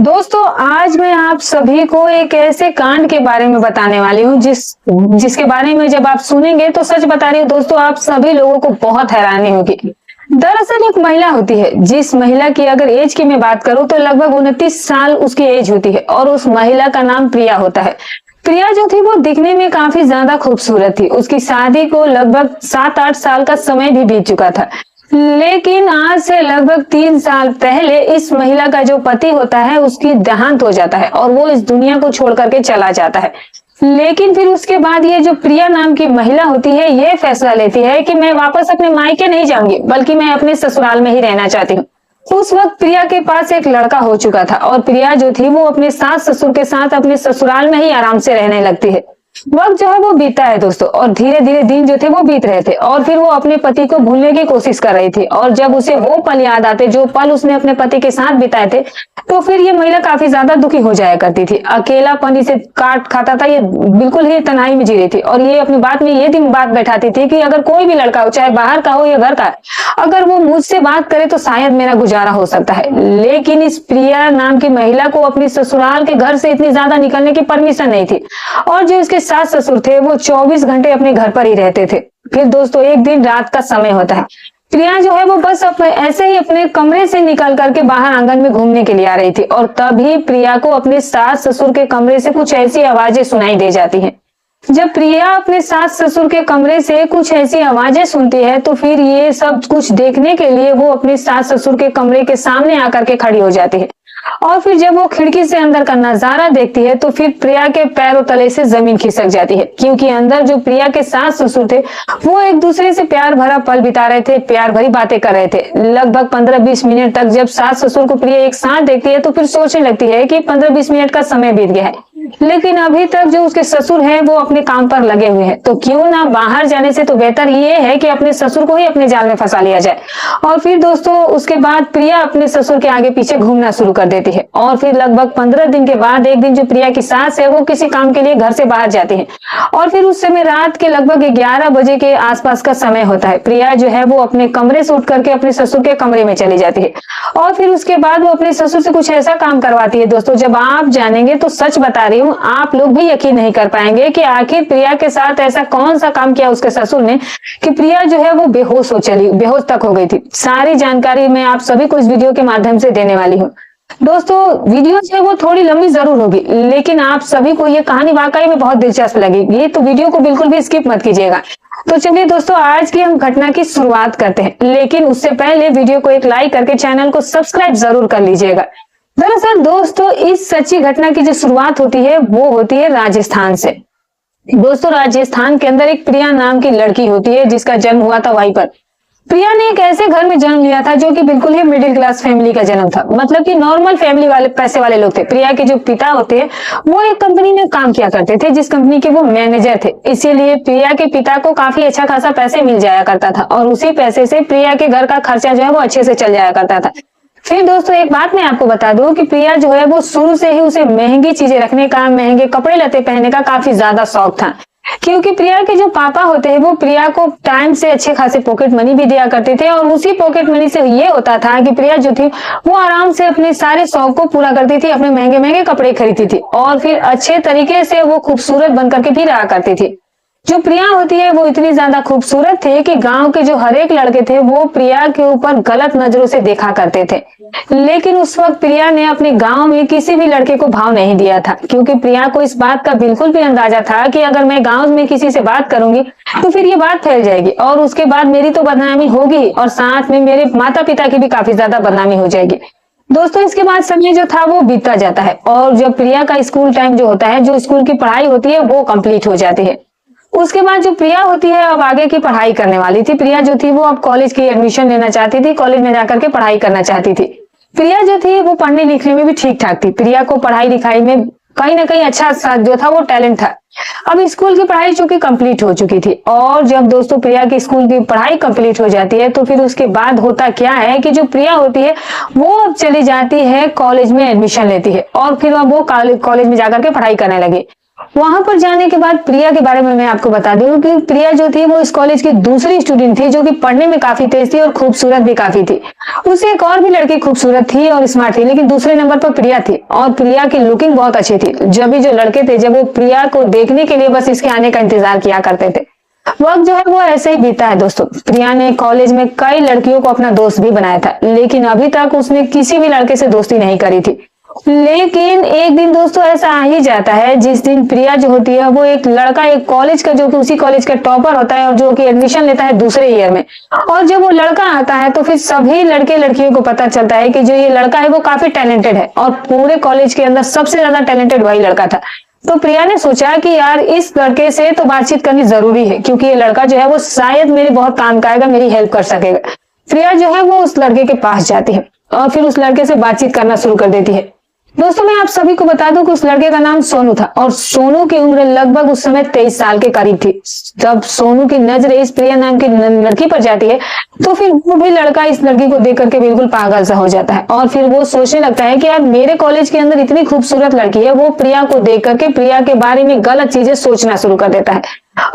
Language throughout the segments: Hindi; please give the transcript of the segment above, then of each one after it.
दोस्तों आज मैं आप सभी को एक ऐसे कांड के बारे में बताने वाली हूँ जिसके बारे में जब आप सुनेंगे तो सच बता रही हूँ दोस्तों, आप सभी लोगों को बहुत हैरानी होगी। दरअसल एक महिला होती है, जिस महिला की अगर एज की मैं बात करूँ तो लगभग 29 साल उसकी एज होती है और उस महिला का नाम प्रिया होता है। प्रिया जो थी वो दिखने में काफी ज्यादा खूबसूरत थी। उसकी शादी को लगभग 7-8 साल का समय भी बीत चुका था, लेकिन आज से लगभग 3 साल पहले इस महिला का जो पति होता है उसकी देहांत हो जाता है और वो इस दुनिया को छोड़ करके चला जाता है। लेकिन फिर उसके बाद ये जो प्रिया नाम की महिला होती है ये फैसला लेती है कि मैं वापस अपने मायके नहीं जाऊंगी, बल्कि मैं अपने ससुराल में ही रहना चाहती हूँ। उस वक्त प्रिया के पास एक लड़का हो चुका था और प्रिया जो थी वो अपने सास ससुर के साथ अपने ससुराल में ही आराम से रहने लगती है। वक्त जो है वो बीता है दोस्तों, और धीरे धीरे दिन जो थे वो बीत रहे थे और फिर वो अपने पति को भूलने की कोशिश कर रही थी। और जब उसे वो पल याद आते जो पल उसने अपने पति के साथ बिताए थे, तो फिर ये महिला काफी ज्यादा दुखी हो जाया करती थी। अकेलापन इसे काट खाता था, ये बिल्कुल ही तन्हाई में जी रही थी और ये अपनी बात में ये दिन बात बैठाती थी कि अगर कोई भी लड़का हो, चाहे बाहर का हो या घर का, अगर वो मुझसे बात करे तो शायद मेरा गुजारा हो सकता है। लेकिन इस प्रिया नाम की महिला को अपने ससुराल के घर से इतनी ज्यादा निकलने की परमिशन नहीं थी और जो इसके सास ससुर थे वो 24 घंटे अपने घर पर ही रहते थे। फिर दोस्तों एक दिन रात का समय होता है। प्रिया जो है वो बस ऐसे ही अपने कमरे से निकल करके बाहर आंगन में घूमने के लिए आ रही थी और तभी प्रिया को अपने सास ससुर के कमरे से कुछ ऐसी आवाजें सुनाई दे जाती हैं। जब प्रिया अपने सास ससुर के कमरे से कुछ ऐसी आवाजें सुनती है तो फिर ये सब कुछ देखने के लिए वो अपने सास ससुर के कमरे के सामने आकर के खड़ी हो जाती है। और फिर जब वो खिड़की से अंदर का नजारा देखती है तो फिर प्रिया के पैरों तले से जमीन खिसक जाती है, क्योंकि अंदर जो प्रिया के सास ससुर थे वो एक दूसरे से प्यार भरा पल बिता रहे थे, प्यार भरी बातें कर रहे थे। लगभग 15-20 मिनट तक जब सास ससुर को प्रिया एक साथ देखती है तो फिर सोचने लगती है कि 15-20 मिनट का समय बीत गया है, लेकिन अभी तक जो उसके ससुर हैं वो अपने काम पर लगे हुए हैं, तो क्यों ना बाहर जाने से तो बेहतर ये है कि अपने ससुर को ही अपने जाल में फंसा लिया जाए। और फिर दोस्तों उसके बाद प्रिया अपने ससुर के आगे पीछे घूमना शुरू कर देती है और फिर लगभग 15 दिन के बाद एक दिन जो प्रिया की सास है वो किसी काम के लिए घर से बाहर जाती है और फिर उस समय रात के लगभग 11 बजे के आसपास का समय होता है। प्रिया जो है वो अपने कमरे से उठ करके अपने ससुर के कमरे में चली जाती है और फिर उसके बाद वो अपने ससुर से कुछ ऐसा काम करवाती है दोस्तों, जब आप जानेंगे तो सच बता रही हूँ आप लोग भी यकीन नहीं कर पाएंगे कि आखिर प्रिया के साथ ऐसा कौन सा काम किया उसके ससुर ने कि प्रिया जो है वो बेहोश तक हो गई थी। सारी जानकारी मैं आप सभी को इस वीडियो के माध्यम से देने वाली हूँ। दोस्तों वीडियो जो है वो थोड़ी लंबी जरूर होगी, लेकिन आप सभी को ये कहानी वाकई में बहुत दिलचस्प लगेगी, तो वीडियो को बिल्कुल भी स्किप मत कीजिएगा। तो चलिए दोस्तों आज की हम घटना की शुरुआत करते हैं, लेकिन उससे पहले वीडियो को एक लाइक करके चैनल को सब्सक्राइब जरूर कर लीजिएगा। दरअसल दोस्तों इस सच्ची घटना की जो शुरुआत होती है वो होती है राजस्थान से। दोस्तों राजस्थान के अंदर एक प्रिया नाम की लड़की होती है जिसका जन्म हुआ था वहीं पर। प्रिया ने एक ऐसे घर में जन्म लिया था जो कि बिल्कुल ही मिडिल क्लास फैमिली का जन्म था, मतलब कि नॉर्मल फैमिली वाले पैसे वाले लोग थे। प्रिया के जो पिता होते हैं वो एक कंपनी में काम किया करते थे जिस कंपनी के वो मैनेजर थे, इसीलिए प्रिया के पिता को काफी अच्छा खासा पैसे मिल जाया करता था और उसी पैसे से प्रिया के घर का खर्चा जो है वो अच्छे से चल जाया करता था। फिर दोस्तों एक बात मैं आपको बता दूं कि प्रिया जो है वो शुरू से ही उसे महंगी चीजें रखने का, महंगे कपड़े लते पहनने का काफी ज्यादा शौक था, क्योंकि प्रिया के जो पापा होते हैं वो प्रिया को टाइम से अच्छे खासे पॉकेट मनी भी दिया करते थे और उसी पॉकेट मनी से ये होता था कि प्रिया जो थी वो आराम से अपने सारे शौक को पूरा करती थी, अपने महंगे महंगे कपड़े खरीदती थी और फिर अच्छे तरीके से वो खूबसूरत बन करके भी रहा करती थी। जो प्रिया होती है वो इतनी ज्यादा खूबसूरत थे कि गांव के जो हर एक लड़के थे वो प्रिया के ऊपर गलत नजरों से देखा करते थे। लेकिन उस वक्त प्रिया ने अपने गांव में किसी भी लड़के को भाव नहीं दिया था, क्योंकि प्रिया को इस बात का बिल्कुल भी अंदाजा था कि अगर मैं गांव में किसी से बात करूंगी तो फिर ये बात फैल जाएगी और उसके बाद मेरी तो बदनामी होगी और साथ में मेरे माता पिता की भी काफी ज्यादा बदनामी हो जाएगी। दोस्तों इसके बाद समय जो था वो बीतता जाता है और जब प्रिया का स्कूल टाइम जो होता है, जो स्कूल की पढ़ाई होती है वो कंप्लीट हो जाती है। उसके बाद जो प्रिया होती है अब आगे की पढ़ाई करने वाली थी। प्रिया जो थी वो अब कॉलेज की एडमिशन लेना चाहती थी, कॉलेज में जाकर के पढ़ाई करना चाहती थी। प्रिया जो थी वो पढ़ने लिखने में भी ठीक ठाक थी, प्रिया को पढ़ाई लिखाई में कहीं ना कहीं अच्छा जो था वो टैलेंट था। अब स्कूल की पढ़ाई चूंकि कंप्लीट हो चुकी थी और जब दोस्तों प्रिया की स्कूल की पढ़ाई कंप्लीट हो जाती है तो फिर उसके बाद होता क्या है कि जो प्रिया होती है वो अब चली जाती है कॉलेज में एडमिशन लेती है और फिर अब वो कॉलेज में जाकर के पढ़ाई करने लगी। वहां पर जाने के बाद प्रिया के बारे में मैं आपको बता दूं कि प्रिया जो थी वो इस कॉलेज की दूसरी स्टूडेंट थी जो कि पढ़ने में काफी तेज थी और खूबसूरत भी काफी थी। उससे एक और भी लड़की खूबसूरत थी और स्मार्ट थी, लेकिन दूसरे नंबर पर प्रिया थी और प्रिया की लुकिंग बहुत अच्छी थी। जब भी जो लड़के थे जब वो प्रिया को देखने के लिए बस इसके आने का इंतजार किया करते थे। वक्त जो है वो ऐसे ही बीता है दोस्तों। प्रिया ने कॉलेज में कई लड़कियों को अपना दोस्त भी बनाया था, लेकिन अभी तक उसने किसी भी लड़के से दोस्ती नहीं करी थी। लेकिन एक दिन दोस्तों ऐसा आ ही जाता है जिस दिन प्रिया जो होती है वो एक लड़का, एक कॉलेज का जो कि उसी कॉलेज का टॉपर होता है और जो कि एडमिशन लेता है दूसरे ईयर में, और जब वो लड़का आता है तो फिर सभी लड़के लड़कियों को पता चलता है कि जो ये लड़का है वो काफी टैलेंटेड है और पूरे कॉलेज के अंदर सबसे ज्यादा टैलेंटेड वही लड़का था। तो प्रिया ने सोचा कि यार इस लड़के से तो बातचीत करनी जरूरी है, क्योंकि ये लड़का जो है वो शायद मेरे बहुत काम का आएगा, मेरी हेल्प कर सकेगा। प्रिया जो है वो उस लड़के के पास जाती है और फिर उस लड़के से बातचीत करना शुरू कर देती है। दोस्तों मैं आप सभी को बता दूं कि उस लड़के का नाम सोनू था और सोनू की उम्र लगभग उस समय 23 साल के करीब थी। जब सोनू की नजर इस प्रिया नाम की लड़की पर जाती है तो फिर वो भी लड़का इस लड़की को देख करके बिल्कुल पागल सा हो जाता है और फिर वो सोचने लगता है कि यार मेरे कॉलेज के अंदर इतनी खूबसूरत लड़की है। वो प्रिया को देख करके प्रिया के बारे में गलत चीजें सोचना शुरू कर देता है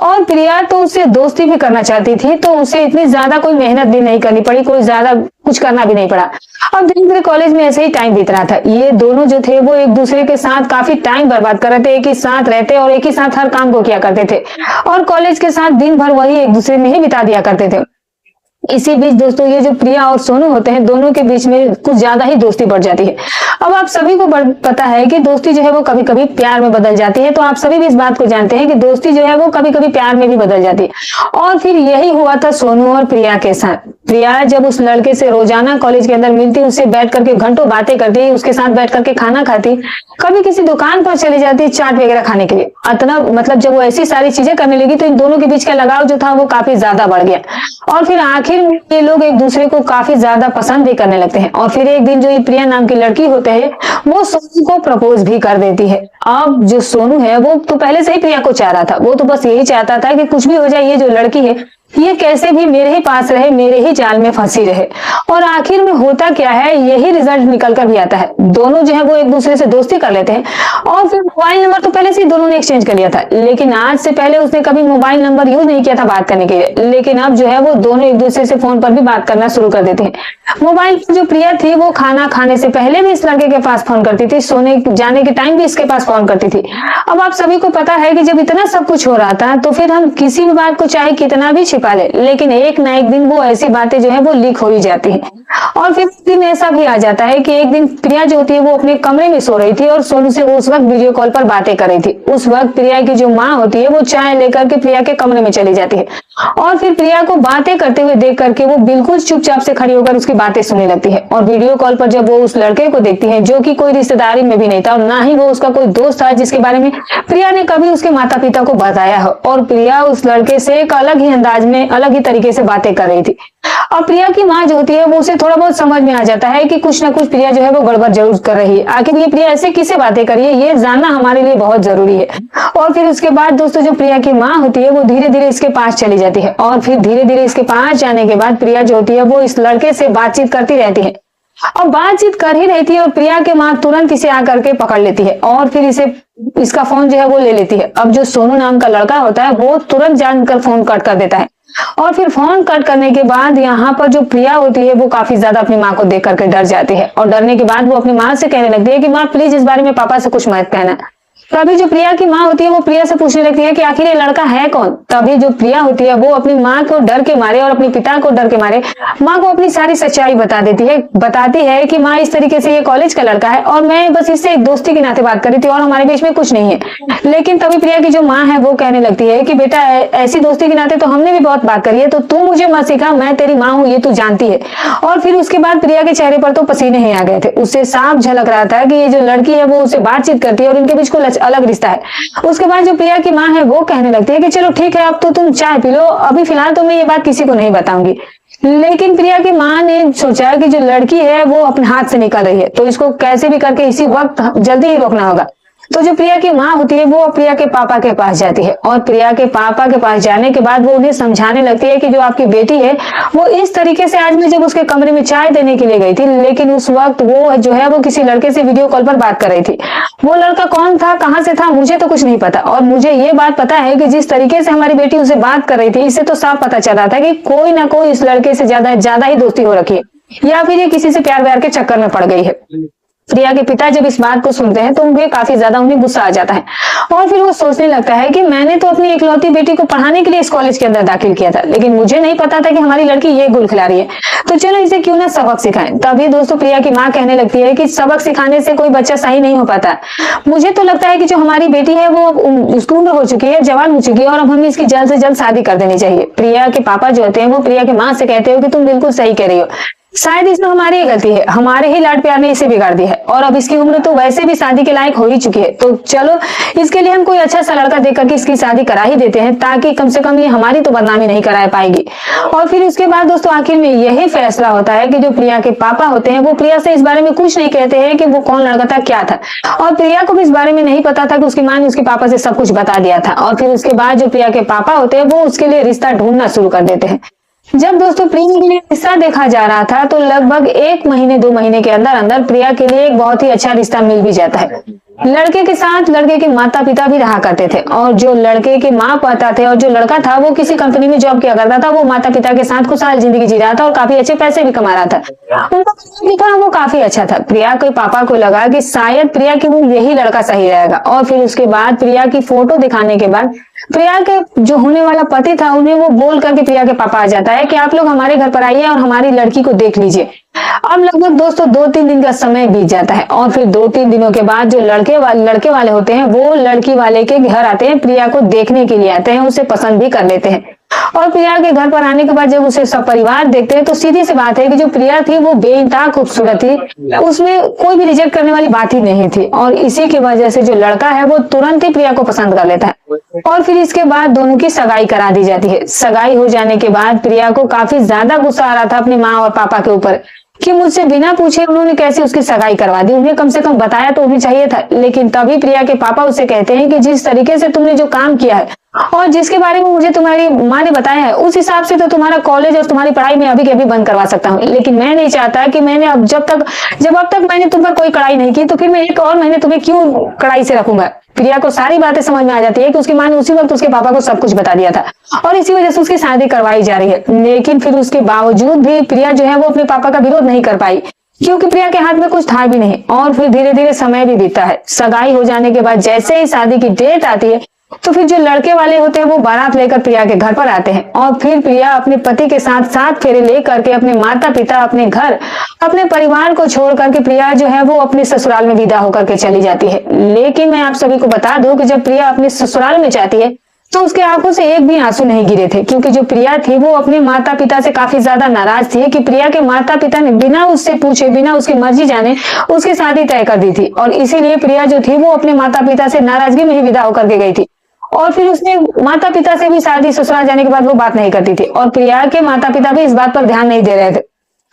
और प्रिया तो उससे दोस्ती भी करना चाहती थी, तो उसे इतनी ज्यादा कोई मेहनत भी नहीं करनी पड़ी, कोई ज्यादा कुछ करना भी नहीं पड़ा। अब धीरे धीरे कॉलेज में ऐसे ही टाइम बीत रहा था। ये दोनों जो थे वो एक दूसरे के साथ काफी टाइम बर्बाद कर रहे थे, एक ही साथ रहते और एक ही साथ हर काम को किया करते थे और कॉलेज के साथ दिन भर वही एक दूसरे में ही बिता दिया करते थे। इसी बीच दोस्तों ये जो प्रिया और सोनू होते हैं दोनों के बीच में कुछ ज्यादा ही दोस्ती बढ़ जाती है। अब आप सभी को पता है कि दोस्ती जो है वो कभी कभी प्यार में बदल जाती है, तो आप सभी भी इस बात को जानते हैं कि दोस्ती जो है वो कभी कभी प्यार में भी बदल जाती है और फिर यही हुआ था सोनू और प्रिया के साथ। प्रिया जब उस लड़के से रोजाना कॉलेज के अंदर मिलती, उससे बैठ करके घंटों बातें करती, उसके साथ बैठ करके खाना खाती, कभी किसी दुकान पर चली जाती चाट वगैरह खाने के लिए। इतना मतलब जब वो ऐसी सारी चीजें करने लगी तो इन दोनों के बीच का लगाव जो था वो काफी ज्यादा बढ़ गया और फिर आखिर ये लोग एक दूसरे को काफी ज्यादा पसंद भी करने लगते हैं। और फिर एक दिन जो ये प्रिया नाम की लड़की होते हैं वो सोनू को प्रपोज भी कर देती है। अब जो सोनू है वो तो पहले से ही प्रिया को चाह रहा था, वो तो बस यही चाहता था कि कुछ भी हो जाए ये जो लड़की है ये कैसे भी मेरे ही पास रहे, मेरे ही जाल में फंसी रहे। और आखिर में होता क्या है, यही रिजल्ट निकल कर भी आता है। दोनों जो है वो एक दूसरे से दोस्ती कर लेते हैं और फिर मोबाइल नंबर तो पहले से ही दोनों ने एक्सचेंज कर लिया था, लेकिन आज से पहले उसने कभी मोबाइल नंबर यूज नहीं किया था बात करने के लिए। लेकिन अब जो है वो दोनों एक दूसरे से फोन पर भी बात करना शुरू कर देते हैं। मोबाइल पर जो प्रिया थी वो खाना खाने से पहले भी इस लड़के के पास फोन करती थी, सोने जाने के टाइम भी इसके पास फोन करती थी। अब आप सभी को पता है कि जब इतना सब कुछ हो रहा था तो फिर हम किसी भी बात को चाहे कितना भी छिपा ले, लेकिन एक ना एक दिन वो ऐसी बातें जो है वो लीक हो ही जाती है। और फिर दिन ऐसा भी आ जाता है कि एक दिन प्रिया जो होती है वो अपने कमरे में सो रही थी और सोनू से वो उस वक्त वीडियो कॉल पर बातें कर रही थी। उस वक्त प्रिया की जो माँ होती है वो चाय लेकर के प्रिया के कमरे में चली जाती है और फिर प्रिया को बातें करते हुए देख करके वो बिल्कुल चुपचाप से खड़ी होकर उसकी बातें सुनने लगती है। और वीडियो कॉल पर जब वो उस लड़के को देखती है जो कि कोई रिश्तेदारी में भी नहीं था और ना ही वो उसका कोई दोस्त था जिसके बारे में प्रिया ने कभी उसके माता पिता को बताया हो, और प्रिया उस लड़के से एक अलग ही अंदाज में अलग ही तरीके से बातें कर रही थी। और प्रिया की माँ जो होती है वो उसे थोड़ा बहुत समझ में आ जाता है कि कुछ ना कुछ प्रिया जो है वो गड़बड़ जरूर कर रही है। आखिर ये प्रिया ऐसे किससे बातें कर रही है ये जानना हमारे लिए बहुत जरूरी है। और फिर उसके बाद दोस्तों जो प्रिया की माँ होती है वो धीरे धीरे इसके पास चली जाती है और फिर धीरे धीरे इसके पास जाने के बाद प्रिया जो होती है वो इस लड़के से बातचीत करती रहती है और बातचीत कर ही रहती है और प्रिया के माँ तुरंत इसे आकर के पकड़ लेती है और फिर इसका फोन जो है वो ले लेती है। अब जो सोनू नाम का लड़का होता है वो तुरंत जानकर फोन कट कर देता है और फिर फोन कट करने के बाद यहाँ पर जो प्रिया होती है वो काफी ज्यादा अपनी माँ को देख करके डर जाती है और डरने के बाद वो अपनी माँ से कहने लगती है कि माँ प्लीज इस बारे में पापा से कुछ मत कहना। तभी जो प्रिया की माँ होती है वो प्रिया से पूछने लगती है कि आखिर ये लड़का है कौन। तभी जो प्रिया होती है वो अपनी माँ को डर के मारे और अपने पिता को डर के मारे माँ को अपनी सारी सच्चाई बता देती है। बताती है कि माँ इस तरीके से ये कॉलेज का लड़का है और मैं बस इससे एक दोस्ती के नाते बात करी थी और हमारे बीच में कुछ नहीं है। लेकिन तभी प्रिया की जो माँ है वो कहने लगती है कि बेटा ऐसी दोस्ती के नाते तो हमने भी बहुत बात करी है, तो तू मुझे मत सिखा, मैं तेरी माँ हूँ ये तू जानती है। और फिर उसके बाद प्रिया के चेहरे पर तो पसीने ही आ गए थे। उससे साफ झलक रहा था कि ये जो लड़की है वो उससे बातचीत करती है और इनके बीच कोई अलग रिश्ता है। उसके बाद जो प्रिया की माँ है वो कहने लगती है कि चलो ठीक है अब तो तुम चाय पी लो, अभी फिलहाल तो मैं ये बात किसी को नहीं बताऊंगी। लेकिन प्रिया की माँ ने सोचा कि जो लड़की है वो अपने हाथ से निकल रही है तो इसको कैसे भी करके इसी वक्त जल्दी ही रोकना होगा। तो जो प्रिया की माँ होती है वो प्रिया के पापा के पास जाती है और प्रिया के पापा के पास जाने के बाद वो उन्हें समझाने लगती है कि जो आपकी बेटी है वो इस तरीके से, आज मैं जब उसके कमरे में चाय देने के लिए गई थी, लेकिन उस वक्त वो जो है वो किसी लड़के से वीडियो कॉल पर बात कर रही थी। वो लड़का कौन था, कहाँ से था, मुझे तो कुछ नहीं पता। और मुझे ये बात पता है कि जिस तरीके से हमारी बेटी उसे बात कर रही थी, इससे तो साफ पता चल रहा था कि कोई ना कोई इस लड़के से ज्यादा ही दोस्ती हो रखी है या फिर ये किसी से प्यार व्यार के चक्कर में पड़ गई है। प्रिया के पिता जब इस बात को सुनते हैं तो उन्हें काफी ज्यादा गुस्सा आ जाता है और फिर वो सोचने लगता है कि मैंने तो अपनी इकलौती बेटी को पढ़ाने के लिए इस कॉलेज के अंदर दाखिल किया था, लेकिन मुझे नहीं पता था कि हमारी लड़की ये गुल खिला रही है, तो चलो इसे क्यों ना सबक सिखाएं। तभी दोस्तों प्रिया की माँ कहने लगती है कि सबक सिखाने से कोई बच्चा सही नहीं हो पाता। मुझे तो लगता है कि जो हमारी बेटी है वो उसकी उम्र हो चुकी है, जवान हो चुकी है और अब हमें इसकी जल्द से जल्द शादी कर देनी चाहिए। प्रिया के पापा जो होते हैं वो प्रिया की माँ से कहते हो कि तुम बिल्कुल सही कह रही हो, शायद इसमें हमारी ही गलती है, हमारे ही लाड प्यार ने इसे बिगाड़ दिया है और अब इसकी उम्र तो वैसे भी शादी के लायक हो ही चुकी है, तो चलो इसके लिए हम कोई अच्छा सा लड़का देख करके इसकी शादी करा ही देते हैं, ताकि कम से कम ये हमारी तो बदनामी नहीं करा पाएगी। और फिर उसके बाद दोस्तों आखिर में यही फैसला होता है कि जो प्रिया के पापा होते हैं वो प्रिया से इस बारे में कुछ नहीं कहते हैं कि वो कौन लड़का था, क्या था, और प्रिया को भी इस बारे में नहीं पता था कि उसकी माँ ने उसके पापा से सब कुछ बता दिया था। और फिर उसके बाद जो प्रिया के पापा होते हैं वो उसके लिए रिश्ता ढूंढना शुरू कर देते हैं। जब दोस्तों प्रिया के लिए रिश्ता देखा जा रहा था तो लगभग 1 महीने 2 महीने के अंदर अंदर प्रिया के लिए एक बहुत ही अच्छा रिश्ता मिल भी जाता है। लड़के के साथ लड़के के माता पिता भी रहा करते थे और जो लड़के के माँ पिता थे और जो लड़का था वो किसी कंपनी में जॉब किया करता था। वो माता पिता के साथ खुशहाल जिंदगी जी रहा था और काफी अच्छे पैसे भी कमा रहा था। उनका वो काफी अच्छा था। प्रिया के पापा को लगा कि शायद प्रिया के लिए यही लड़का सही रहेगा और फिर उसके बाद प्रिया की फोटो दिखाने के बाद प्रिया के जो होने वाला पति था उन्हें वो बोल करके प्रिया के पापा आ जाता है कि आप लोग हमारे घर पर आइए और हमारी लड़की को देख लीजिए। अब लगभग दोस्तों 2-3 दिन का समय बीत जाता है और फिर 2-3 दिनों के बाद जो लड़के वाले होते हैं वो लड़की वाले के घर आते हैं, प्रिया को देखने के लिए आते हैं, उसे पसंद भी कर लेते हैं। और प्रिया के घर पर आने के बाद जब उसे सब परिवार देखते हैं तो सीधी सी बात है कि जो प्रिया थी वो बेइंतहा खूबसूरत थी, उसमें कोई भी रिजेक्ट करने वाली बात ही नहीं थी और इसी की वजह से जो लड़का है वो तुरंत ही प्रिया को पसंद कर लेता है और फिर इसके बाद दोनों की सगाई करा दी जाती है। सगाई हो जाने के बाद प्रिया को काफी ज्यादा गुस्सा आ रहा था अपनी माँ और पापा के ऊपर कि मुझसे बिना पूछे उन्होंने कैसे उसकी सगाई करवा दी, उन्हें कम से कम बताया तो भी चाहिए था। लेकिन तभी प्रिया के पापा उससे कहते हैं कि जिस तरीके से तुमने जो काम किया है और जिसके बारे में मुझे तुम्हारी माँ ने बताया है उस हिसाब से तो तुम्हारा कॉलेज और तुम्हारी पढ़ाई में अभी के अभी बंद करवा सकता हूँ, लेकिन मैं नहीं चाहता कि मैंने जब अब तक मैंने तुम पर कोई कड़ाई नहीं की तो फिर मैं 1 और महीने तुम्हें क्यों कड़ाई से रखूंगा। प्रिया को सारी बातें समझ में आ जाती है कि उसकी माँ ने उसी वक्त उसके पापा को सब कुछ बता दिया था और इसी वजह से उसकी शादी करवाई जा रही है। लेकिन फिर उसके बावजूद भी प्रिया जो है वो अपने पापा का विरोध नहीं कर पाई क्योंकि प्रिया के हाथ में कुछ था भी नहीं। और फिर धीरे धीरे समय भी बीतता है। सगाई हो जाने के बाद जैसे ही शादी की डेट आती है तो फिर जो लड़के वाले होते हैं वो बारात लेकर प्रिया के घर पर आते हैं और फिर प्रिया अपने पति के साथ 7 फेरे लेकर के अपने माता पिता, अपने घर, अपने परिवार को छोड़ करके प्रिया जो है वो अपने ससुराल में विदा होकर के चली जाती है। लेकिन मैं आप सभी को बता दूं कि जब प्रिया अपने ससुराल में जाती है तो उसके आंखों से एक भी आंसू नहीं गिरे थे क्योंकि जो प्रिया थी वो अपने माता पिता से काफी ज्यादा नाराज थी कि प्रिया के माता पिता ने बिना उससे पूछे, बिना उसकी मर्जी जाने उसकी शादी तय कर दी थी और इसीलिए प्रिया जो थी वो अपने माता पिता से नाराजगी में ही विदा होकर के गई थी और फिर उसने माता पिता से भी शादी ससुराल जाने के बाद वो बात नहीं करती थी और प्रिया के माता पिता भी इस बात पर ध्यान नहीं दे रहे थे।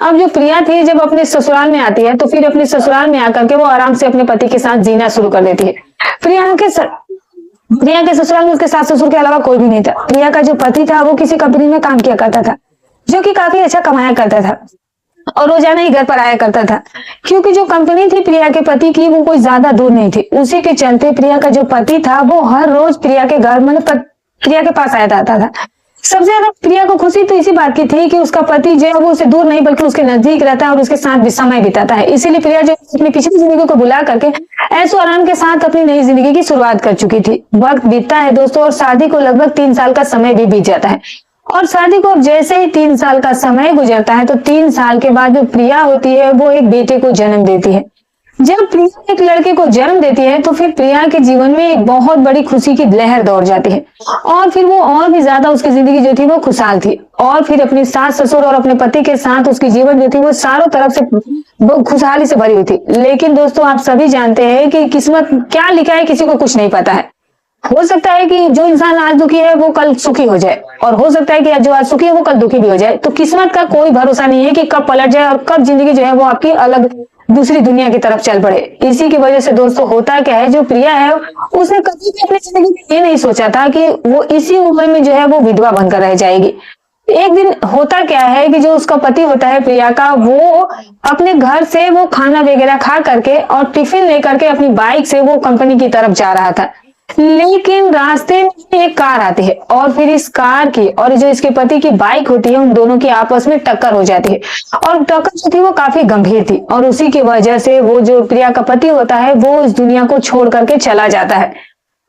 अब जो प्रिया थी जब अपने ससुराल में आती है तो फिर अपने ससुराल में आकर के वो आराम से अपने पति के साथ जीना शुरू कर देती है। प्रिया के ससुराल में उसके सास ससुर के अलावा कोई भी नहीं था। प्रिया का जो पति था वो किसी कंपनी में काम किया करता था जो कि काफी अच्छा कमाया करता था और रोजाना ही घर पर आया करता था क्योंकि जो कंपनी थी प्रिया के पति की वो कोई ज्यादा दूर नहीं थी। उसी के चलते प्रिया का जो पति था वो हर रोज प्रिया के घर मतलब प्रिया के पास आया जाता था। सबसे ज्यादा प्रिया को खुशी तो इसी बात की थी कि उसका पति जो है वो उसे दूर नहीं बल्कि उसके नजदीक रहता है और उसके साथ भी समय बिताता है। इसीलिए प्रिया जो अपनी पिछली जिंदगी को बुला करके ऐशो आराम के साथ अपनी नई जिंदगी की शुरुआत कर चुकी थी। वक्त बीतता है दोस्तों और शादी को लगभग 3 साल का समय भी बीत जाता है और शादी को जैसे ही 3 साल का समय गुजरता है तो 3 साल के बाद जो प्रिया होती है वो एक बेटे को जन्म देती है। जब प्रिया एक लड़के को जन्म देती है तो फिर प्रिया के जीवन में एक बहुत बड़ी खुशी की लहर दौड़ जाती है और फिर वो और भी ज्यादा उसकी जिंदगी जो थी वो खुशहाल थी और फिर अपने सास ससुर और अपने पति के साथ उसकी जीवन जो थी वो चारों तरफ से खुशहाली से भरी हुई थी। लेकिन दोस्तों आप सभी जानते हैं कि किस्मत क्या लिखा है किसी को कुछ नहीं पता है। हो सकता है कि जो इंसान आज दुखी है वो कल सुखी हो जाए और हो सकता है कि जो आज सुखी है वो कल दुखी भी हो जाए। तो किस्मत का कोई भरोसा नहीं है कि कब पलट जाए और कब जिंदगी जो है वो आपकी अलग दूसरी दुनिया की तरफ चल पड़े। इसी की वजह से दोस्तों होता क्या है, जो प्रिया है उसने कभी भी अपनी जिंदगी में ये नहीं सोचा था कि वो इसी उम्र में जो है वो विधवा बनकर रह जाएगी। एक दिन होता क्या है कि जो उसका पति होता है प्रिया का, वो अपने घर से वो खाना वगैरह खा करके और टिफिन लेकर के अपनी बाइक से वो कंपनी की तरफ जा रहा था। लेकिन रास्ते में एक कार आती है और फिर इस कार की और जो इसके पति की बाइक होती है, उन दोनों की आपस में टक्कर हो जाती है। और टक्कर जो थी वो काफी गंभीर थी और उसी की वजह से वो जो प्रिया का पति होता है वो इस दुनिया को छोड़ करके चला जाता है।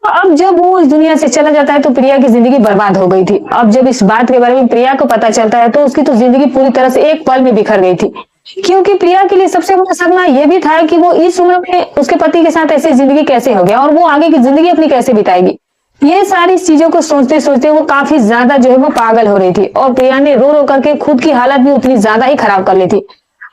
अब जब वो इस दुनिया से चला जाता है तो प्रिया की जिंदगी बर्बाद हो गई थी। अब जब इस बात के बारे में प्रिया को पता चलता है तो उसकी तो जिंदगी पूरी तरह से एक पल में बिखर गई थी, क्योंकि प्रिया के लिए सबसे बड़ा सदमा ये भी था कि वो इस उम्र में उसके पति के साथ ऐसी जिंदगी कैसे हो गया और वो आगे की जिंदगी अपनी कैसे बिताएगी। ये सारी चीजों को सोचते सोचते वो काफी ज्यादा जो है वो पागल हो रही थी और प्रिया ने रो रो करके खुद की हालत भी उतनी ज्यादा ही खराब कर ली थी।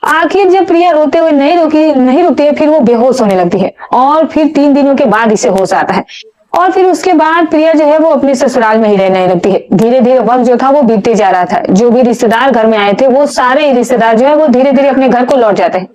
आखिर जब प्रिया रोते हुए नहीं रुकती है, फिर वो बेहोश होने लगती है और फिर 3 दिनों के बाद इसे होश आता है। और फिर उसके बाद प्रिया जो है वो अपने ससुराल में ही रहने लगती है। धीरे धीरे वक्त जो था वो बीतते जा रहा था। जो भी रिश्तेदार घर में आए थे वो सारे रिश्तेदार जो है वो धीरे धीरे अपने घर को लौट जाते हैं,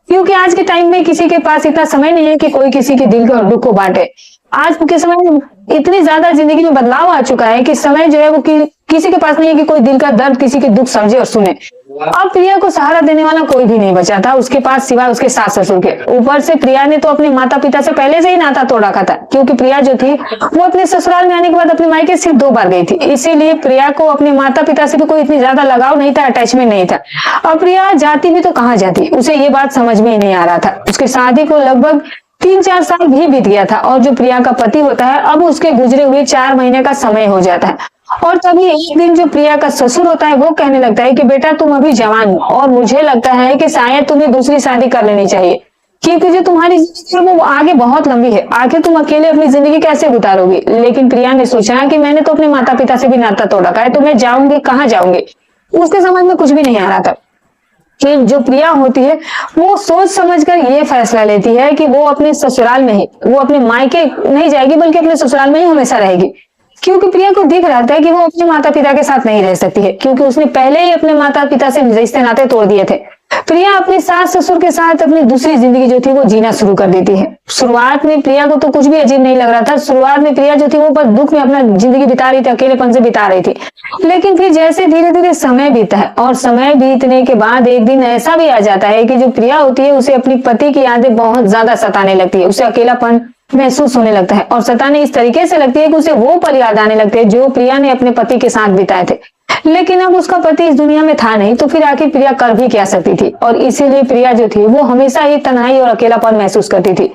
क्योंकि आज के टाइम में किसी के पास इतना समय नहीं है कि कोई किसी के दिल के दुख को बांटे। आज के समय में इतनी ज्यादा जिंदगी में बदलाव आ चुका है कि समय जो है वो किसी के पास नहीं है कि कोई दिल का दर्द, किसी के दुख समझे और सुने। अब प्रिया को सहारा देने वाला कोई भी नहीं बचा था उसके पास सिवाय उसके सास ससुर के। ऊपर से प्रिया ने तो अपने माता पिता से पहले से ही नाता तोड़ रखा था, क्योंकि प्रिया जो थी वो अपने ससुराल में आने के बाद अपने मायके सिर्फ 2 बार गई थी। इसीलिए प्रिया को अपने माता पिता से भी कोई इतनी ज्यादा लगाव नहीं था, अटैचमेंट नहीं था। अब प्रिया जाती भी तो कहाँ जाती, उसे ये बात समझ में ही नहीं आ रहा था। उसकी शादी को लगभग 3-4 साल भी बीत गया था और जो प्रिया का पति होता है अब उसके गुजरे हुए 4 महीने का समय हो जाता है। और तभी एक दिन जो प्रिया का ससुर होता है वो कहने लगता है कि बेटा तुम अभी जवान हो और मुझे लगता है कि शायद तुम्हें दूसरी शादी कर लेनी चाहिए, क्योंकि जो तुम्हारी जिंदगी है वो आगे बहुत लंबी है। आखिर तुम अकेले अपनी जिंदगी कैसे गुजारोगी। लेकिन प्रिया ने सोचा कि मैंने तो अपने माता पिता से भी नाता तोड़ रखा है, तो मैं जाऊंगी कहाँ जाऊंगी। उसके समझ में कुछ भी नहीं आ रहा था कि जो प्रिया होती है वो सोच समझकर ये फैसला लेती है कि वो अपने ससुराल में ही, वो अपने मायके नहीं जाएगी बल्कि अपने ससुराल में ही हमेशा रहेगी। क्योंकि प्रिया को दिख रहा था कि वो अपने माता पिता के साथ नहीं रह सकती है, क्योंकि उसने पहले ही अपने माता पिता से रिश्ते नाते तोड़ दिए थे। प्रिया अपने सास ससुर के साथ अपनी दूसरी जिंदगी जो थी वो जीना शुरू कर देती है। शुरुआत में प्रिया को तो कुछ भी अजीब नहीं लग रहा था। शुरुआत में प्रिया जो थी वो बस दुख में अपना जिंदगी बिता रही थी, अकेलेपन से बिता रही थी। लेकिन फिर जैसे धीरे धीरे समय बीता है और समय बीतने के बाद एक दिन ऐसा भी आ जाता है कि जो प्रिया होती है उसे अपनी पति की यादें बहुत ज्यादा सताने लगती है। उसे अकेलापन महसूस होने लगता है और सताने इस तरीके से लगती है कि उसे वो पल याद आने लगते हैं जो प्रिया ने अपने पति के साथ बिताए थे। लेकिन अब उसका पति इस दुनिया में था नहीं, तो फिर आखिर प्रिया कर भी क्या सकती थी। और इसीलिए प्रिया जो थी वो हमेशा ही तन्हाई और अकेलापन महसूस करती थी।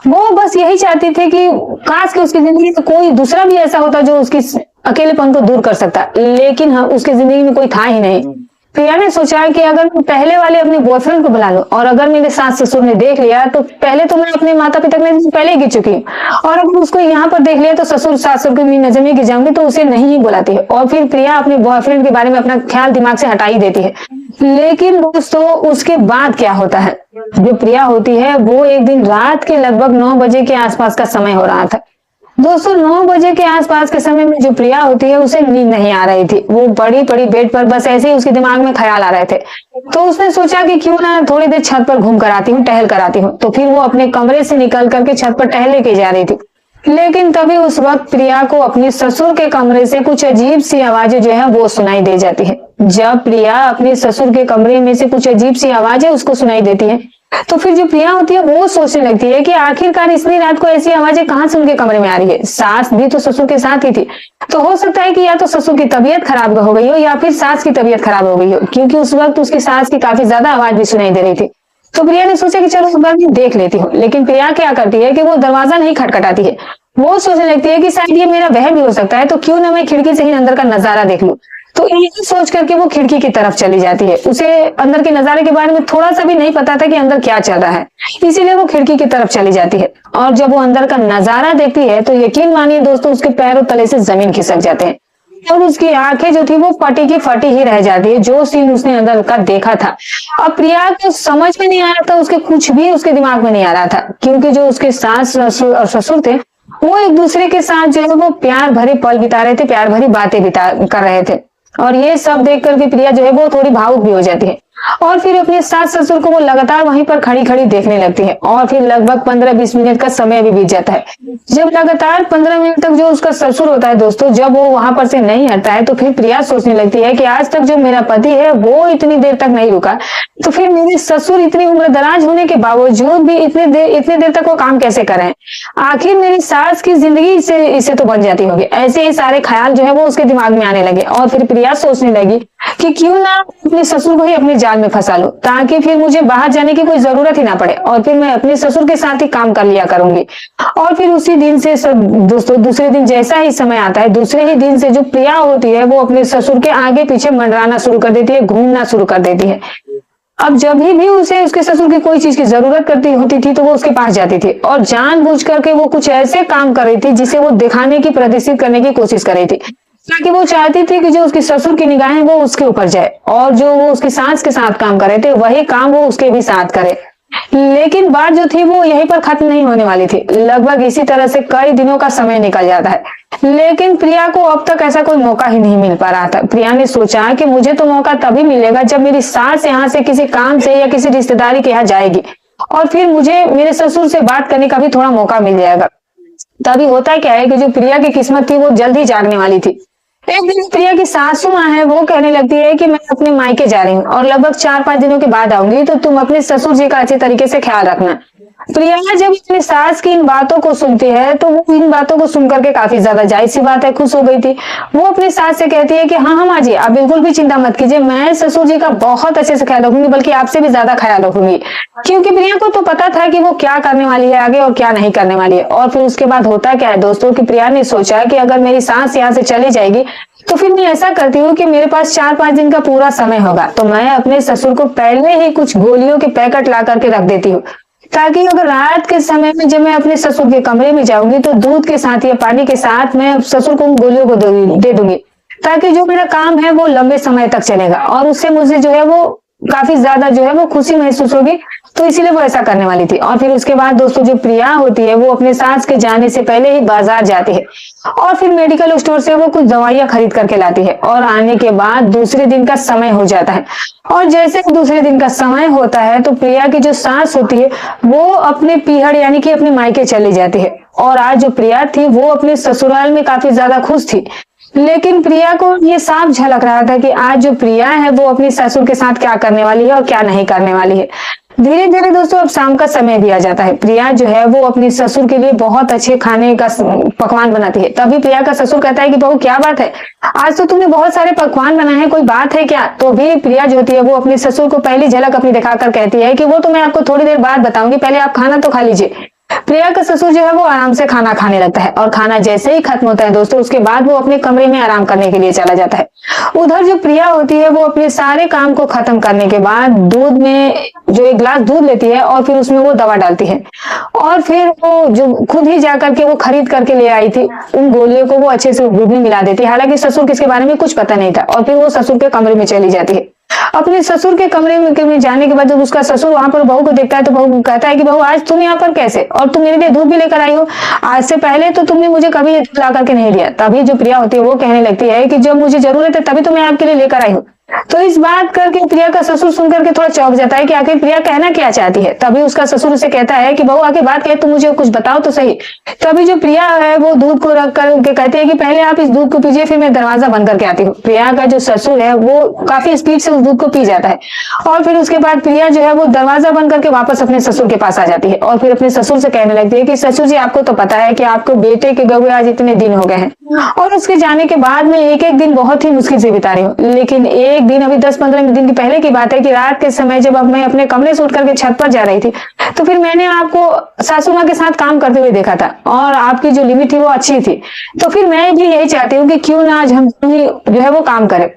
वो बस यही चाहती थी कि काश कि उसकी जिंदगी में कोई दूसरा भी ऐसा होता जो उसकी अकेलेपन को दूर कर सकता, लेकिन हाँ उसकी जिंदगी में कोई था ही नहीं। प्रिया ने सोचा कि अगर मैं पहले वाले अपने बॉयफ्रेंड को बुला लूं और अगर मेरे सास ससुर ने देख लिया तो पहले तो मैं अपने माता पिता के पहले ही गिर चुकी हूँ, और अगर उसको यहाँ पर देख लिया तो ससुर सासुर की नजर में गिर जाऊंगी, तो उसे नहीं ही बुलाती है। और फिर प्रिया अपने बॉयफ्रेंड के बारे में अपना ख्याल दिमाग से हटा ही देती है। लेकिन दोस्तों उसके बाद क्या होता है, जो प्रिया होती है वो एक दिन रात के लगभग 9 बजे के आसपास का समय हो रहा था। दोस्तों 9 बजे के आसपास के समय में जो प्रिया होती है उसे नींद नहीं आ रही थी। वो बड़ी बड़ी बेड पर बस ऐसे ही उसके दिमाग में ख्याल आ रहे थे। तो उसने सोचा कि क्यों ना थोड़ी देर छत पर घूम कर आती हूँ, टहल कर आती हूँ। तो फिर वो अपने कमरे से निकल करके छत पर टहल के जा रही थी। लेकिन तभी उस वक्त प्रिया को अपने ससुर के कमरे से कुछ अजीब सी आवाजें जो है वो सुनाई दे जाती है। जब प्रिया अपने ससुर के कमरे में से कुछ अजीब सी आवाजें उसको सुनाई देती है तो फिर जो प्रिया होती है वो सोचने लगती है कि आखिरकार इतनी रात को ऐसी आवाजें कहाँ से उनके कमरे में आ रही है। सास भी तो ससुर के साथ ही थी, तो हो सकता है कि या तो ससुर की तबीयत खराब हो गई हो या फिर सास की तबीयत खराब हो गई हो, क्योंकि उस वक्त उसकी सास की काफी ज्यादा आवाज भी सुनाई दे रही थी। तो प्रिया ने सोचा कि चलो एक बार मैं देख लेती हूँ। लेकिन प्रिया क्या करती है कि वो दरवाजा नहीं खटखटाती है। वो सोचने लगती है कि शायद ये मेरा वहम भी हो सकता है, तो क्यों ना मैं खिड़की से ही अंदर का नजारा देख लूं। तो यही सोच करके वो खिड़की की तरफ चली जाती है। उसे अंदर के नजारे के बारे में थोड़ा सा भी नहीं पता था कि अंदर क्या चल रहा है, इसीलिए वो खिड़की की तरफ चली जाती है। और जब वो अंदर का नजारा देखती है तो यकीन मानिए दोस्तों उसके पैरों तले से जमीन खिसक जाते हैं और उसकी आंखें जो थी वो फटी की फटी ही रह जाती है। जो सीन उसने अंदर का देखा था, अब प्रिया को समझ में नहीं आ रहा था, उसके कुछ भी उसके दिमाग में नहीं आ रहा था, क्योंकि जो उसके सास और ससुर थे वो एक दूसरे के साथ जो है वो प्यार भरे पल बिता रहे थे, प्यार भरी बातें कर रहे थे। और ये सब देख करके प्रिया जो है वो थोड़ी भावुक भी हो जाती है। और फिर अपने सास ससुर को वो लगातार वहीं पर खड़ी खड़ी देखने लगती है। और फिर लगभग 15-20 मिनट का समय भी बीत जाता है। जब लगातार 15 मिनट तक जो उसका ससुर होता है दोस्तों, जब वो वहां पर से नहीं हटता है, तो फिर प्रिया सोचने लगती है कि आज तक जो मेरा पति है वो इतनी देर तक नहीं रुका, तो फिर मेरे ससुर इतनी उम्र दराज होने के बावजूद भी इतनी देर तक वो काम कैसे कर रहे हैं। आखिर मेरी सास की जिंदगी इसे तो बन जाती होगी। ऐसे ही सारे ख्याल जो है वो उसके दिमाग में आने लगे। और फिर प्रिया सोचने लगी कि क्यों ना अपने ससुर को ही अपने जाल में फंसा लो, ताकि फिर मुझे बाहर जाने की कोई जरूरत ही ना पड़े और फिर मैं अपने ससुर के साथ ही काम कर लिया करूंगी। और फिर उसी दिन से दोस्तों, दूसरे दिन जैसा ही समय आता है, दूसरे ही दिन से जो प्रिया होती है वो अपने ससुर के आगे पीछे मंडराना शुरू कर देती है, घूमना शुरू कर देती है। अब जब भी उसे उसके ससुर की कोई चीज की जरूरत करती होती थी तो वो उसके पास जाती थी और जानबूझ करके वो कुछ ऐसे काम कर रही थी जिसे वो दिखाने की, प्रदर्शित करने की कोशिश कर रही थी, ताकि वो चाहती थी कि जो उसके ससुर की निगाहें वो उसके ऊपर जाए और जो वो उसकी सास के साथ काम कर रहे थे वही काम वो उसके भी साथ करे। लेकिन बात जो थी वो यहीं पर खत्म नहीं होने वाली थी। लगभग इसी तरह से कई दिनों का समय निकल जाता है, लेकिन प्रिया को अब तक ऐसा कोई मौका ही नहीं मिल पा रहा था। प्रिया ने सोचा कि मुझे तो मौका तभी मिलेगा जब मेरी सास यहाँ से किसी काम से या किसी रिश्तेदारी के यहाँ जाएगी और फिर मुझे मेरे ससुर से बात करने का भी थोड़ा मौका मिल जाएगा। तभी होता क्या है कि जो प्रिया की किस्मत थी वो जल्द ही जागने वाली थी। एक दिन प्रिया की सासू माँ है वो कहने लगती है कि मैं अपने मायके जा रही हूँ और लगभग 4-5 दिनों के बाद आऊंगी, तो तुम अपने ससुर जी का अच्छे तरीके से ख्याल रखना। प्रिया जब अपनी सास की इन बातों को सुनती है तो वो इन बातों को सुनकर के काफी ज्यादा, जाहिर सी बात है, खुश हो गई थी। वो अपनी सास से कहती है कि हाँ हाँ माँ जी, आप बिल्कुल भी चिंता मत कीजिए, मैं ससुर जी का बहुत अच्छे से ख्याल रखूंगी, बल्कि आपसे भी ज्यादा ख्याल रखूंगी। क्योंकि प्रिया को तो पता था कि वो क्या करने वाली है आगे और क्या नहीं करने वाली है। और फिर उसके बाद होता क्या है दोस्तों कि प्रिया ने सोचा कि अगर मेरी सास यहाँ से चली जाएगी तो फिर मैं ऐसा करती हूँ कि मेरे पास 4-5 दिन का पूरा समय होगा, तो मैं अपने ससुर को पहले ही कुछ गोलियों के पैकेट ला करके रख देती हूँ, ताकि अगर रात के समय में जब मैं अपने ससुर के कमरे में जाऊंगी तो दूध के साथ या पानी के साथ मैं ससुर को उन गोलियों को दे दूंगी, ताकि जो मेरा काम है वो लंबे समय तक चलेगा और उससे मुझे जो है वो काफी ज्यादा जो है वो खुशी महसूस होगी। तो इसीलिए वो ऐसा करने वाली थी। और फिर उसके बाद दोस्तों जो प्रिया होती है वो अपने सास के जाने से पहले ही बाजार जाती है और फिर मेडिकल स्टोर से वो कुछ दवाइयां खरीद करके लाती है। और आने के बाद दूसरे दिन का समय हो जाता है और जैसे दूसरे दिन का समय होता है तो प्रिया की जो सास होती है वो अपने पीहड़ यानी कि अपने मायके चली जाती है। और आज जो प्रिया थी वो अपने ससुराल में काफी ज्यादा खुश थी, लेकिन प्रिया को ये साफ झलक रहा था कि आज जो प्रिया है वो अपनी ससुर के साथ क्या करने वाली है और क्या नहीं करने वाली है। धीरे धीरे दोस्तों अब शाम का समय भी आ जाता है। प्रिया जो है वो अपने ससुर के लिए बहुत अच्छे खाने का पकवान बनाती है। तभी प्रिया का ससुर कहता है कि बहू क्या बात है, आज तो तुमने बहुत सारे पकवान बनाए हैं, कोई बात है क्या। तो भी प्रिया जो होती है वो अपने ससुर को पहली झलक अपनी दिखाकर कहती है कि वो तो मैं आपको थोड़ी देर बाद बताऊंगी, पहले आप खाना तो खा लीजिए। प्रिया का ससुर जो है वो आराम से खाना खाने लगता है और खाना जैसे ही खत्म होता है दोस्तों उसके बाद वो अपने कमरे में आराम करने के लिए चला जाता है। उधर जो प्रिया होती है वो अपने सारे काम को खत्म करने के बाद दूध में जो एक गिलास दूध लेती है और फिर उसमें वो दवा डालती है और फिर वो जो खुद ही जाकर के वो खरीद करके ले आई थी उन गोलियों को वो अच्छे से दूध में मिला देती है। हालांकि ससुर किसके बारे में कुछ पता नहीं था। और फिर वो ससुर के कमरे में चली जाती है। अपने ससुर के कमरे में जाने के बाद जब उसका ससुर वहां पर बहू को देखता है तो बहू कहता है कि बहू आज तुम यहाँ पर कैसे, और तुम मेरे लिए दूध भी लेकर आई हो, आज से पहले तो तुमने मुझे कभी ला करके नहीं दिया। तभी जो प्रिया होती है वो कहने लगती है कि जब मुझे जरूरत है तभी तो मैं आपके लिए लेकर आई हूँ। तो इस बात करके प्रिया का ससुर सुनकर के थोड़ा चौंक जाता है कि आखिर प्रिया कहना क्या चाहती है। तभी उसका ससुर उसे कहता है कि बहू आगे बात कहे, तुम मुझे कुछ बताओ तो सही। तभी जो प्रिया है वो दूध को रख करके कहती है कि पहले आप इस दूध को पीजिए, फिर मैं दरवाजा बंद करके आती हूँ। प्रिया का जो ससुर है वो काफी स्पीड से उस दूध को पी जाता है और फिर उसके बाद प्रिया जो है वो दरवाजा बंद करके वापस अपने ससुर के पास आ जाती है और फिर अपने ससुर से कहने लगती है कि ससुर जी आपको तो पता है कि आपको बेटे के गए आज इतने दिन हो गए हैं और उसके जाने के बाद मैं एक एक दिन बहुत ही मुश्किल से बिता रही हूँ। लेकिन एक दिन अभी 10-15 दिन की पहले की बात है कि रात के समय जब अब मैं अपने कमरे से उठ करके छत पर जा रही थी तो फिर मैंने आपको सासू माँ के साथ काम करते हुए देखा था और आपकी जो लिमिट थी वो अच्छी थी। तो फिर मैं भी यही चाहती हूँ कि क्यों ना आज हम जो है वो काम करें।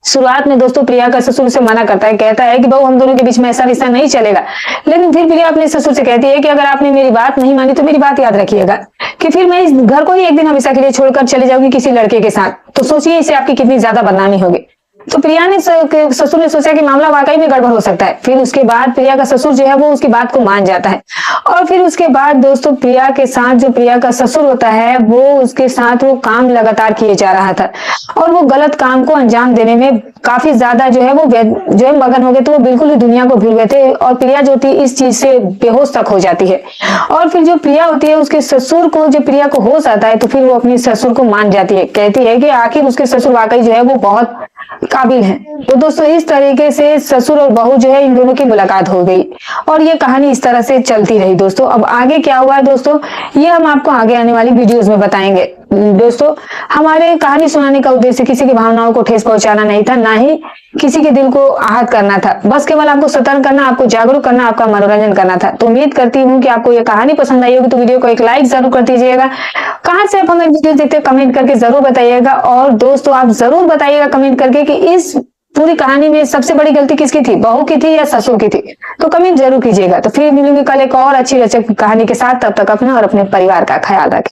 शुरुआत में दोस्तों प्रिया का ससुर से मना करता है, कहता है कि बहू हम दोनों के बीच में ऐसा रिश्ता नहीं चलेगा। लेकिन फिर प्रिया अपने ससुर से कहती है कि अगर आपने मेरी बात नहीं मानी तो मेरी बात याद रखिएगा कि फिर मैं इस घर को ही एक दिन हमेशा के लिए छोड़कर चले जाऊंगी किसी लड़के के साथ। तो सोचिए इससे आपकी कितनी ज्यादा बदनामी होगी। तो प्रिया ने ससुर ने सोचा कि मामला वाकई में गड़बड़ हो सकता है। फिर उसके बाद प्रिया का ससुर जो है वो उसकी बात को मान जाता है। और फिर उसके बाद दोस्तों प्रिया के साथ जो प्रिया का ससुर होता है वो उसके साथ वो काम लगातार किए जा रहा था और वो गलत काम को अंजाम देने में काफी ज्यादा जो है मगन हो गए। तो वो बिल्कुल ही दुनिया को भूल गए थे और प्रिया जो थी इस चीज से बेहोश तक हो जाती है। और फिर जो प्रिया होती है उसके ससुर को, जब प्रिया को होश आता है तो फिर वो अपने ससुर को मान जाती है, कहती है कि आखिर उसके ससुर वाकई जो है वो बहुत काबिल है। तो दोस्तों इस तरीके से ससुर और बहू जो है इन दोनों की मुलाकात हो गई और ये कहानी इस तरह से चलती रही। दोस्तों अब आगे क्या हुआ है दोस्तों, ये हम आपको आगे आने वाली वीडियोस में बताएंगे। दोस्तों हमारे कहानी सुनाने का उद्देश्य किसी की भावनाओं को ठेस पहुंचाना नहीं था, ना ही किसी के दिल को आहत करना था, बस केवल आपको सतर्क करना, आपको जागरूक करना, आपका मनोरंजन करना था। तो उम्मीद करती हूँ कि आपको ये कहानी पसंद आई होगी। तो वीडियो को एक लाइक जरूर कर दीजिएगा। कहाँ से आप हमें वीडियो देखते हैं कमेंट करके जरूर बताइएगा। और दोस्तों आप जरूर बताइएगा कमेंट करके कि इस पूरी कहानी में सबसे बड़ी गलती किसकी थी, बहू की थी या ससुर की थी। तो कमेंट जरूर कीजिएगा। तो फिर मिलूंगी कल एक और अच्छी रोचक कहानी के साथ। तब तक अपना और अपने परिवार का ख्याल रखें।